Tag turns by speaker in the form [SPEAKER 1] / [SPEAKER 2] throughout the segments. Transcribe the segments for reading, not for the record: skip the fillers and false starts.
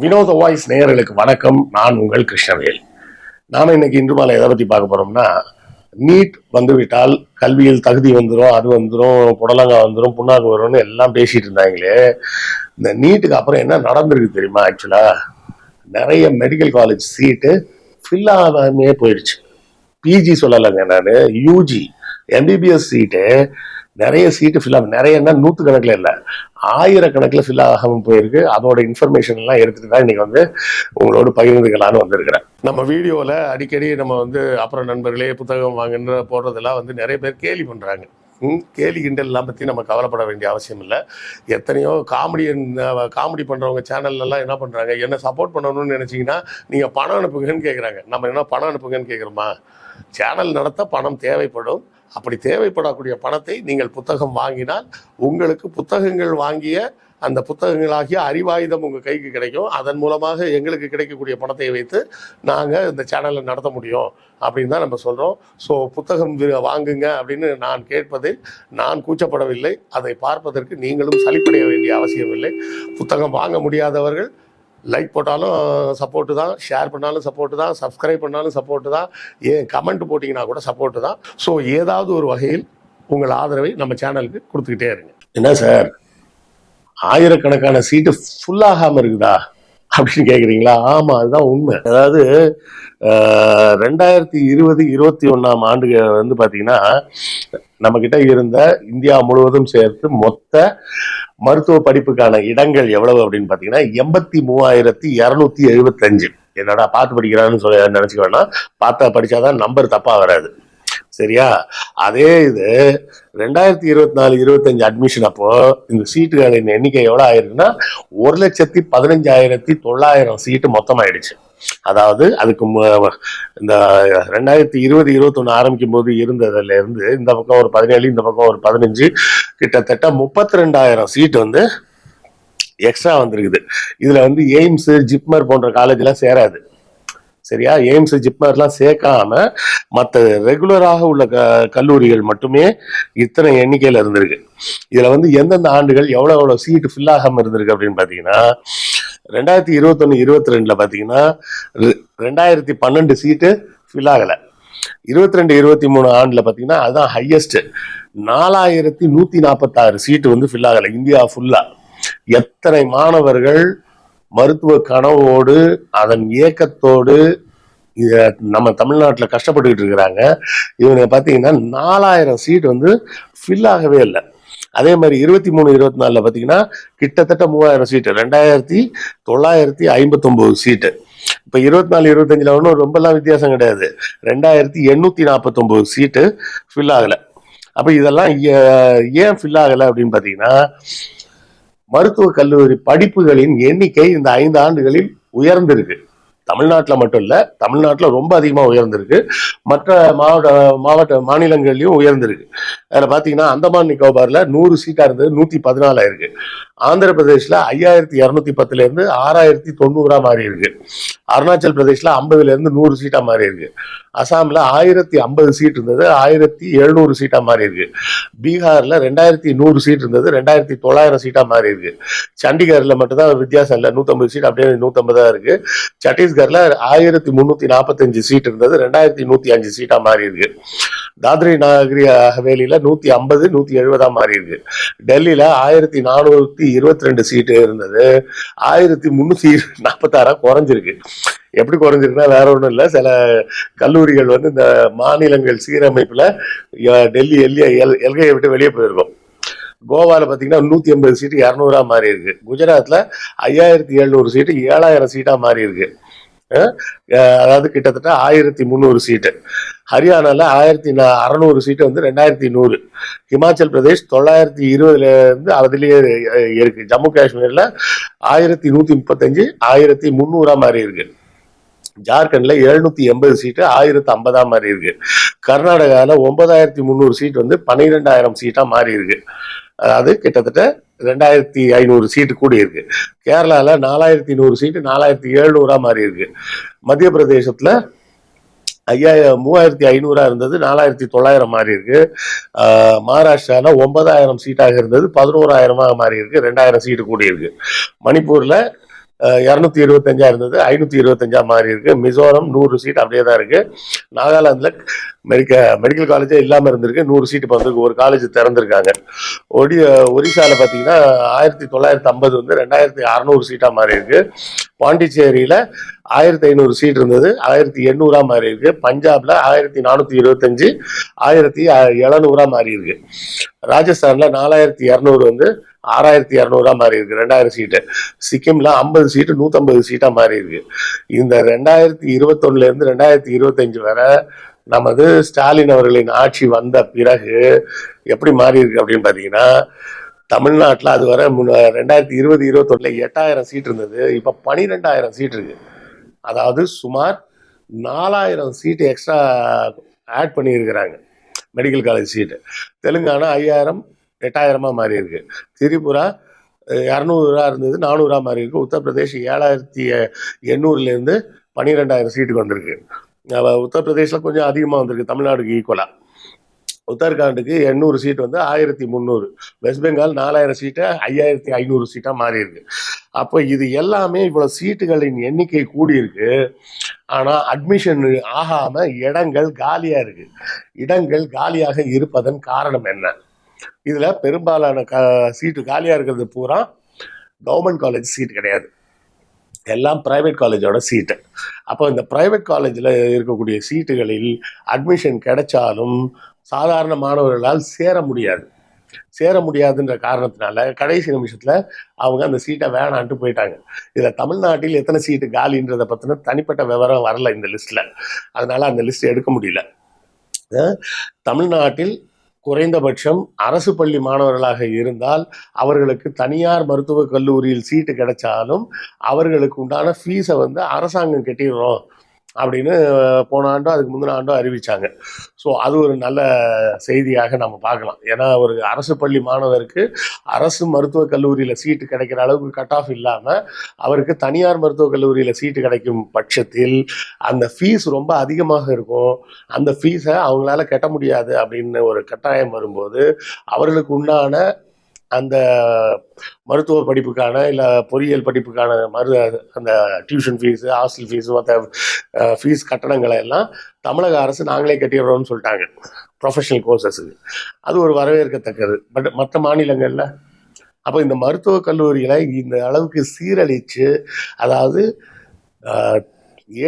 [SPEAKER 1] வினோத வாய்ஸ் நேயர்களுக்கு வணக்கம். நான் உங்கள் கிருஷ்ணவேல். நாம இன்னைக்கு இன்று மாலை எதை பத்தி பார்க்க போறோம்னா, நீட் வந்துவிட்டால் கல்வியில் தகுதி வந்துடும், அது வந்துடும், புடலங்கா வந்துடும், புண்ணாக்கு வரும்னு எல்லாம் பேசிட்டு இருந்தாங்களே. இந்த நீட்டுக்கு அப்புறம் என்ன நடந்திருக்கு தெரியுமா? ஆக்சுவலா நிறைய மெடிக்கல் காலேஜ் சீட்டு ஃபில் ஆகாமே போயிடுச்சு. பிஜி சொல்லலைங்க, நான் யூஜி எம்பிபிஎஸ் சீட்டு நிறைய சீட்டு ஃபில் ஆகும். நிறைய என்ன, நூற்றுக்கணக்கில் இல்லை, ஆயிரக்கணக்கில் ஃபில் ஆகாமல் போயிருக்கு. அதோட இன்ஃபர்மேஷன் எல்லாம் எடுத்துட்டு தான் இன்னைக்கு உங்களோட பகிர்ந்துக்கலான்னு வந்திருக்கிறேன். நம்ம வீடியோவில் அடிக்கடி நம்ம அப்புறம் நண்பர்களே புத்தகம் வாங்குன்ற போடுறதெல்லாம் நிறைய பேர் கேலி பண்ணுறாங்க. கேலி கிண்டல்லாம் பற்றி நம்ம கவலைப்பட வேண்டிய அவசியம் இல்லை. எத்தனையோ காமெடி பண்ணுறவங்க சேனல்லாம் என்ன பண்ணுறாங்க, என்ன சப்போர்ட் பண்ணணும்னு நினச்சிங்கன்னா நீங்கள் பணம் அனுப்புங்கன்னு கேட்குறாங்க. நம்ம என்ன பணம் அனுப்புங்கன்னு கேட்குறோமா? சேனல் நடத்த பணம் தேவைப்படும். அப்படி தேவைப்படக்கூடிய பணத்தை நீங்கள் புத்தகம் வாங்கினால் உங்களுக்கு புத்தகங்கள் வாங்கிய அந்த புத்தகங்களாகிய அறிவாயுதம் உங்கள் கைக்கு கிடைக்கும். அதன் மூலமாக எங்களுக்கு கிடைக்கக்கூடிய பணத்தை வைத்து நாங்கள் இந்த சேனலை நடத்த முடியும் அப்படின்னு தான் நம்ம சொல்கிறோம். ஸோ புத்தகம் வாங்குங்க அப்படின்னு நான் கேட்பதில் நான் கூச்சப்படவில்லை. அதை பார்ப்பதற்கு நீங்களும் சலிப்படைய வேண்டிய அவசியம் இல்லை. புத்தகம் வாங்க முடியாதவர்கள் லைக் போட்டாலும் சப்போர்ட்டு தான், ஷேர் பண்ணாலும் சப்போர்ட்டு தான், சப்ஸ்கிரைப் பண்ணாலும் சப்போர்ட்டு தான், ஏன் கமெண்ட் போட்டிங்கன்னா கூட சப்போர்ட்டு தான். ஸோ ஏதாவது ஒரு வகையில் உங்கள் ஆதரவை நம்ம சேனலுக்கு கொடுத்துக்கிட்டே இருங்க. என்ன சார், ஆயிரக்கணக்கான சீட்டு ஃபுல்லாகாமல் இருக்குதா அப்படின்னு கேட்குறீங்களா? ஆமாம், அதுதான் உண்மை. அதாவது 2020-21 ஆண்டு பார்த்தீங்கன்னா நம்மக்கிட்ட இருந்த இந்தியா முழுவதும் சேர்த்து மொத்த மருத்துவ படிப்புக்கான இடங்கள் எவ்வளவு அப்படின்னு பார்த்தீங்கன்னா 83,275. என்னடா பார்த்து படிக்கிறான்னு சொல்லி நினச்சிக்க வேணாம், பார்த்தா படித்தாதான் நம்பர் தப்பாக வராது, சரியா? அதே இது 2024-25 அட்மிஷன் அப்போ இந்த சீட்டுகளின் எண்ணிக்கை எவ்வளோ ஆயிருக்குன்னா 1,15,900 சீட்டு மொத்தமாயிடுச்சு. அதாவது அதுக்கு இந்த 2020-21 ஆரம்பிக்கும் போது இருந்ததுல இருந்து இந்த பக்கம் ஒரு 17, இந்த பக்கம் ஒரு 15, கிட்டத்தட்ட 32,000 சீட்டு எக்ஸ்ட்ரா வந்திருக்குது. இதுல எய்ம்ஸ், ஜிப்மர் போன்ற காலேஜ் எல்லாம் சேராது, சரியா? எய்ம்ஸ், ஜிப்மர்லாம் சேர்க்காம மற்ற ரெகுலராக உள்ள கல்லூரிகள் மட்டுமே இத்தனை எண்ணிக்கையில் இருந்திருக்கு. இதுல எந்தெந்த ஆண்டுகள் எவ்வளோ சீட்டு ஃபில் ஆகாம இருந்திருக்கு அப்படின்னு பார்த்தீங்கன்னா 2021-22 பார்த்தீங்கன்னா 2012 சீட்டு ஃபில் ஆகலை. 22-23 ஆண்டுல பார்த்தீங்கன்னா அதுதான் ஹையஸ்ட், 4,146 சீட்டு ஃபில் ஆகலை இந்தியா ஃபுல்லா. எத்தனை மாணவர்கள் மருத்துவ கனவோடு அதன் ஏக்கத்தோடு நம்ம தமிழ்நாட்டில் கஷ்டப்பட்டுக்கிட்டு இருக்கிறாங்க. இவங்க பார்த்தீங்கன்னா 4,000 சீட்டு ஃபில் ஆகவே இல்லை. அதே மாதிரி 23-24 பார்த்தீங்கன்னா கிட்டத்தட்ட 3,000 சீட்டு, 2,959 சீட்டு. இப்போ 24-25 ஒன்றும் ரொம்பலாம் வித்தியாசம் கிடையாது, 2,849 சீட்டு ஃபில் ஆகலை. அப்போ இதெல்லாம் ஏன் ஃபில் ஆகலை அப்படின்னு பார்த்தீங்கன்னா, மருத்துவக் கல்லூரி படிப்புகளின் எண்ணிக்கை இந்த 5 ஆண்டுகளில் உயர்ந்திருக்கு. தமிழ்நாட்டில் மட்டும் இல்லை, தமிழ்நாட்டில் ரொம்ப அதிகமாக உயர்ந்திருக்கு, மற்ற மாநிலங்கள்லையும் உயர்ந்திருக்கு. அதில் பார்த்தீங்கன்னா அந்தமான் நிக்கோபாரில் 100 சீட்டாக இருந்தது 114 ஆயிருக்கு. ஆந்திர பிரதேசில் 5,210 6,090 மாறி இருக்கு. அருணாச்சல் பிரதேசில் 50 100 சீட்டாக மாறி இருக்கு. அசாமில் 1,050 சீட் இருந்தது 1,700 சீட்டாக மாறி இருக்கு. பீகாரில் 2,100 சீட் இருந்தது 2,900 சீட்டாக மாறி இருக்கு. சண்டிகரில் மட்டும்தான் வித்தியாசம் இல்லை, 150 சீட் அப்படியே 150 இருக்கு. சத்தீஸ்கர்ல 1,345 சீட் இருந்தது 2,105 சீட்டா மாறி இருக்கு. தாத்ரி நாகரி ஹவேலியில 150 170 மாறி இருக்கு. டெல்லியில 1,422 சீட்டு இருந்தது 1,346 குறைஞ்சிருக்கு. எப்படி குறைஞ்சிருக்குன்னா வேற ஒன்றும் இல்லை, சில கல்லூரிகள் இந்த மாநிலங்கள் சீரமைப்புல டெல்லி எல்கையை விட்டு வெளியே போயிருக்கும். கோவாவில் பார்த்தீங்கன்னா 180 சீட்டு 200 மாறி இருக்கு. குஜராத்தில் 5,700 சீட்டு 7,000 சீட்டா மாறி இருக்கு. அதாவது கிட்டத்தட்ட 1,300 சீட்டு. ஹரியானால 1,600 சீட்டு 2,100. ஹிமாச்சல் பிரதேஷ் 920 அதுலயே இருக்கு. ஜம்மு காஷ்மீர்ல 1,135 1,300 மாறி இருக்கு. ஜார்க்கண்ட்ல 780 சீட்டு 1,050 மாறி இருக்கு. கர்நாடகாவில் 9,300 சீட் 12,000 சீட்டா மாறி இருக்கு. அதாவது கிட்டத்தட்ட 2,500 சீட்டு கூடி இருக்கு. கேரளால 4,100 சீட்டு 4,700 மாறி இருக்கு. மத்திய பிரதேசத்துல 3,500 இருந்தது 4,900 மாறி இருக்கு. மகாராஷ்டிரால 9,000 சீட்டாக இருந்தது 11,000 மாறி இருக்கு, 2,000 சீட்டு கூடி இருக்கு. மணிப்பூர்ல 225 இருந்தது 525 மாறி இருக்கு. மிசோரம் 100 சீட் அப்படியே தான் இருக்கு. நாகாலாந்துல மெடிக்கல் காலேஜே இல்லாம இருந்திருக்கு, 100 சீட் இப்போ வந்திருக்கு, ஒரு காலேஜ் திறந்திருக்காங்க. ஒரிசால பாத்தீங்கன்னா 1950 வந்து 2600 சீட்டா மாறி இருக்கு. பாண்டிச்சேரியில 1500 சீட் இருந்தது 1800 மாறி இருக்கு. பஞ்சாப்ல 1425 1700 மாறி இருக்கு. ராஜஸ்தான்ல 4200 வந்து 6200 மாறி இருக்கு, 2000 சீட்டு. சிக்கிம்ல 50 சீட்டு 150 சீட்டா மாறி இருக்கு. இந்த 2021 இருந்து 2025 வரை நமது ஸ்டாலின் அவர்களின் ஆட்சி வந்த பிறகு எப்படி மாறி இருக்கு அப்படின்னு பாத்தீங்கன்னா, தமிழ்நாட்டில் அது வரை 2020-21 8000 சீட் இருந்தது, இப்ப 12000 சீட் இருக்கு. அதாவது சுமார் 4000 சீட்டு எக்ஸ்ட்ரா ஆட் பண்ணியிருக்கிறாங்க மெடிக்கல் காலேஜ் சீட்டு. தெலுங்கானா 5000 8000 மாறி இருக்கு. திரிபுரா 200 இருந்தது 400 மாறி இருக்கு. உத்தரப்பிரதேஷ் 7800 இருந்து 12000 சீட்டுக்கு வந்திருக்கு. உத்தரப்பிரதேஷ்ல கொஞ்சம் அதிகமா வந்திருக்கு, தமிழ்நாடுக்கு ஈக்குவலா. உத்தரகாண்டுக்கு 800 சீட் வந்து 1300. வெஸ்ட் பெங்கால் 4000 சீட்டை 5500 சீட்டா மாறி இருக்கு. அப்போ இது எல்லாமே இவ்வளவு சீட்டுகளின் எண்ணிக்கை கூடி இருக்கு. ஆனா அட்மிஷன் ஆகாம இடங்கள் காலியா இருக்கு. இடங்கள் காலியாக இருப்பதன் காரணம் என்ன? இதுல பெரும்பாலான சீட்டு காலியா இருக்கிறது பூரா கவர்மெண்ட் காலேஜ் சீட் கிடையாது, எல்லாம் பிரைவேட் காலேஜோட சீட்டு. அப்போ இந்த பிரைவேட் காலேஜில் இருக்கக்கூடிய சீட்டுகளில் அட்மிஷன் கிடைச்சாலும் சாதாரண மாணவர்களால் சேர முடியாதுன்ற காரணத்தினால கடைசி நிமிஷத்தில் அவங்க அந்த சீட்டை வேணான்ட்டு போயிட்டாங்க. இதில் தமிழ்நாட்டில் எத்தனை சீட்டு காலின்றதை பற்றின தனிப்பட்ட விவரம் வரல இந்த லிஸ்ட்டில், அதனால அந்த லிஸ்ட் எடுக்க முடியல. தமிழ்நாட்டில் குறைந்தபட்சம் அரசு பள்ளி மாணவர்களாக இருந்தால் அவர்களுக்கு தனியார் மருத்துவக் கல்லூரியில் சீட்டு கிடைச்சாலும் அவர்களுக்கு உண்டான ஃபீஸை வந்து அரசாங்கம் கட்டிடுறோம் அப்படின்னு போன ஆண்டோ அதுக்கு முந்தின ஆண்டோ அறிவிச்சாங்க. ஸோ அது ஒரு நல்ல செய்தியாக நம்ம பார்க்கலாம். ஏன்னா ஒரு அரசு பள்ளி மாணவருக்கு அரசு மருத்துவக் கல்லூரியில் சீட்டு கிடைக்கிற அளவுக்கு கட் ஆஃப் இல்லாமல் அவருக்கு தனியார் மருத்துவக் கல்லூரியில் சீட்டு கிடைக்கும் பட்சத்தில் அந்த ஃபீஸ் ரொம்ப அதிகமாக இருக்கும். அந்த ஃபீஸை அவங்களால கட்ட முடியாது அப்படின்னு ஒரு கட்டாயம் வரும்போது அவர்களுக்கு உண்டான அந்த மருத்துவ படிப்புக்கான இல்லை பொறியியல் படிப்புக்கான அந்த டியூஷன் ஃபீஸு, ஹாஸ்டல் ஃபீஸு, மற்ற ஃபீஸ் கட்டணங்களை எல்லாம் தமிழக அரசு நாங்களே கட்டிடுறோம்னு சொல்லிட்டாங்க ப்ரொஃபஷனல் கோர்சஸுக்கு. அது ஒரு வரவேற்கத்தக்கது. பட் மற்ற மாநிலங்களில் அப்போ இந்த மருத்துவக் கல்லூரிகளை இந்த அளவுக்கு சீரழித்து, அதாவது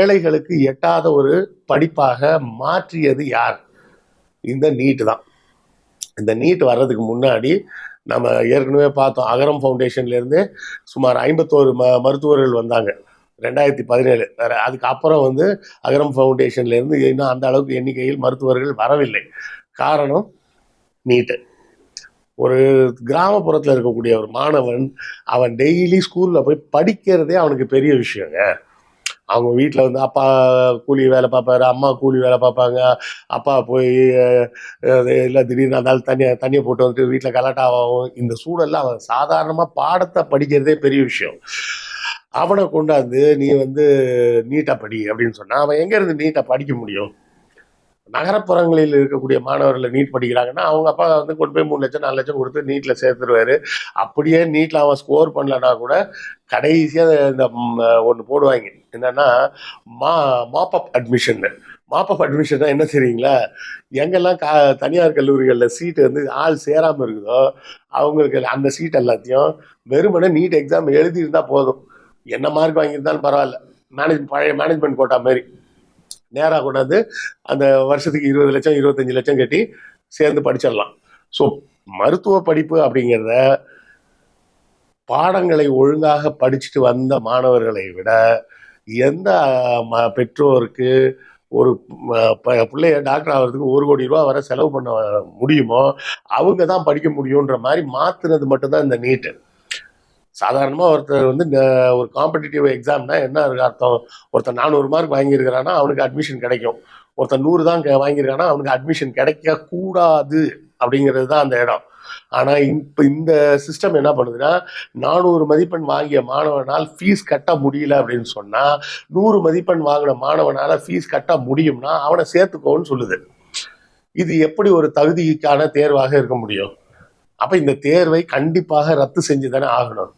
[SPEAKER 1] ஏழைகளுக்கு எட்டாத ஒரு படிப்பாக மாற்றியது யார்? இந்த நீட்டு தான். இந்த நீட் வர்றதுக்கு முன்னாடி நம்ம ஏற்கனவே பார்த்தோம், அகரம் ஃபவுண்டேஷன்லேருந்து சுமார் 51 மருத்துவர்கள் வந்தாங்க 2017. அதுக்கப்புறம் வந்து அகரம் ஃபவுண்டேஷன்லேருந்து இன்னும் அந்த அளவுக்கு எண்ணிக்கையில் மருத்துவர்கள் வரவில்லை. காரணம் நீட்டு. ஒரு கிராமப்புறத்தில் இருக்கக்கூடிய ஒரு மாணவன் அவன் டெய்லி ஸ்கூலில் போய் படிக்கிறதே அவனுக்கு பெரிய விஷயங்க. அவங்க வீட்டில் வந்து அப்பா கூலி வேலை பார்ப்பாரு, அம்மா கூலி வேலை பார்ப்பாங்க. அப்பா போய் இல்லை திடீர்னு அதனால தண்ணியை போட்டு வந்துட்டு வீட்டில் கலாட்டாவும். இந்த சூழலில் அவன் சாதாரணமாக பாடத்தை படிக்கிறதே பெரிய விஷயம். அவனை கொண்டாந்து நீ வந்து நீட்டாக படி அப்படின்னு சொன்னால் அவன் எங்கேருந்து நீட்டாக படிக்க முடியும்? நகரப்புறங்களில் இருக்கக்கூடிய மாணவர்கள் நீட் படிக்கிறாங்கன்னா அவங்க அப்பா வந்து கொண்டு போய் 3 லட்சம் 4 லட்சம் கொடுத்து நீட்டில் சேர்த்துருவாரு. அப்படியே நீட்டில் அவன் ஸ்கோர் பண்ணலன்னா கூட கடைசியாக இந்த ஒன்று போடுவாங்க, என்னன்னா மாப்பப் அட்மிஷன். மாப்பப் அட்மிஷன் தான் என்ன தெரியுங்களா? எங்கெல்லாம் தனியார் கல்லூரிகளில் சீட்டு வந்து ஆள் சேராமல் இருக்குதோ அவங்களுக்கு அந்த சீட் எல்லாத்தையும் வெறுமனே நீட் எக்ஸாம் எழுதியிருந்தா போதும், என்ன மார்க் வாங்கியிருந்தாலும் பரவாயில்ல, பழைய மேனேஜ்மெண்ட் கோட்டா மாதிரி நேராக கொண்டாந்து அந்த வருஷத்துக்கு 20 லட்சம் 25 லட்சம் கட்டி சேர்ந்து படிச்சிடலாம். ஸோ மருத்துவ படிப்பு அப்படிங்கிறத பாடங்களை ஒழுங்காக படிச்சுட்டு வந்த மாணவர்களை விட எந்த பெற்றோருக்கு ஒரு பிள்ளைய டாக்டர் ஆகிறதுக்கு 1 கோடி ரூபா வரை செலவு பண்ண முடியுமோ அவங்க தான் படிக்க முடியுன்ற மாதிரி மாற்றுனது மட்டும்தான் இந்த நீட்டு. சாதாரணமாக ஒருத்தர் வந்து ஒரு காம்படிட்டிவ் எக்ஸாம்னா என்ன அர்த்தம்? ஒருத்தர் 400 மார்க் வாங்கியிருக்கிறான்னா அவனுக்கு அட்மிஷன் கிடைக்கும், ஒருத்தர் 100 தான் வாங்கியிருக்கானா அவனுக்கு அட்மிஷன் கிடைக்க கூடாது அப்படிங்கிறது தான் அந்த இடம். ஆனால் இப்போ இந்த சிஸ்டம் என்ன பண்ணுதுன்னா, 400 மதிப்பெண் வாங்கிய மாணவனால் ஃபீஸ் கட்ட முடியல அப்படின்னு சொன்னால் 100 மதிப்பெண் வாங்கின மாணவனால் ஃபீஸ் கட்ட முடியும்னா அவனை சேர்த்துக்கோன்னு சொல்லுது. இது எப்படி ஒரு தகுதிக்கான தேர்வாக இருக்க முடியும்? அப்போ இந்த தேர்வை கண்டிப்பாக ரத்து செஞ்சு தானே ஆகணும்.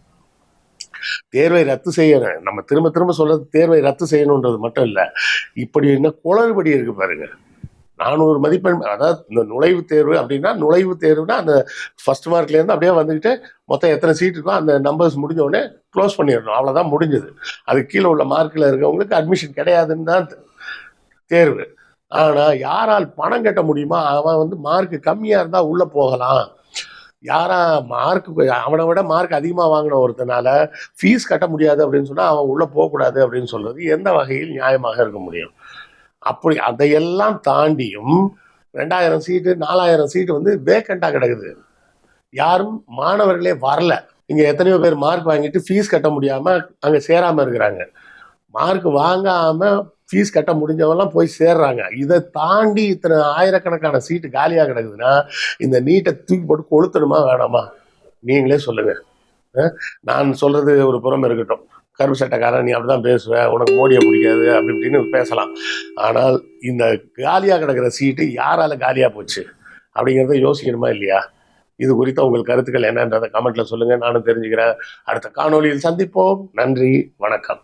[SPEAKER 1] தேர்வை ரத்து செய்யணும். நம்ம திரும்ப திரும்ப சொல்றது தேர்வை ரத்து செய்யணுன்றது மட்டும் இல்லை. இப்படி என்ன குளறுபடி இருக்கு பாருங்க. 400 மதிப்பெண், அதாவது இந்த நுழைவுத் தேர்வு அப்படின்னா, நுழைவுத் தேர்வுனா அந்த ஃபர்ஸ்ட் மார்க்லேருந்து அப்படியே வந்துக்கிட்டு மொத்தம் எத்தனை சீட் இருக்கோ அந்த நம்பர்ஸ் முடிஞ்ச உடனே க்ளோஸ் பண்ணிடணும். அவ்வளோதான் முடிஞ்சது. அதுக்கு கீழே உள்ள மார்க்கில் இருக்கவங்களுக்கு அட்மிஷன் கிடையாதுன்னு தான் தேர்வு. ஆனால் யாரால் பணம் கட்ட முடியுமோ அவன் வந்து மார்க் கம்மியாக இருந்தால் உள்ளே போகலாம். யாரா மார்க்கு அவனை விட மார்க் அதிகமாக வாங்கின ஒருத்தனால ஃபீஸ் கட்ட முடியாது அப்படின்னு சொன்னால் அவன் உள்ளே போகக்கூடாது அப்படின்னு சொல்றது எந்த வகையில் நியாயமாக இருக்க முடியும்? அப்படி அதையெல்லாம் தாண்டியும் 2000 சீட்டு 4000 சீட்டு வந்து வேக்கண்டாக கிடக்குது. யாரும் மாணவர்களே வரல. இங்கே எத்தனையோ பேர் மார்க் வாங்கிட்டு ஃபீஸ் கட்ட முடியாமல் அங்கே சேராமல் இருக்கிறாங்க. மார்க் வாங்காமல் ஃபீஸ் கட்ட முடிஞ்சவங்கலாம் போய் சேர்றாங்க. இதை தாண்டி இத்தனை ஆயிரக்கணக்கான சீட்டு காலியாக கிடக்குதுன்னா இந்த நீட்டை தூக்கி போட்டு கொளுத்தணுமா வேணாமா? நீங்களே சொல்லுங்க. நான் சொல்றது ஒரு புறம் இருக்கட்டும். கருப்பு சட்டைக்காரன், நீ அப்படிதான் பேசுவ, உனக்கு மோடியை பிடிக்காது அப்படி இப்படின்னு பேசலாம். ஆனால் இந்த காலியாக கிடக்கிற சீட்டு யாரால காலியா போச்சு அப்படிங்கிறத யோசிக்கணுமா இல்லையா? இது குறித்த உங்கள் கருத்துக்கள் என்னன்றதை கமெண்ட்ல சொல்லுங்க. நானும் தெரிஞ்சுக்கிறேன். அடுத்த காணொளியில் சந்திப்போம். நன்றி, வணக்கம்.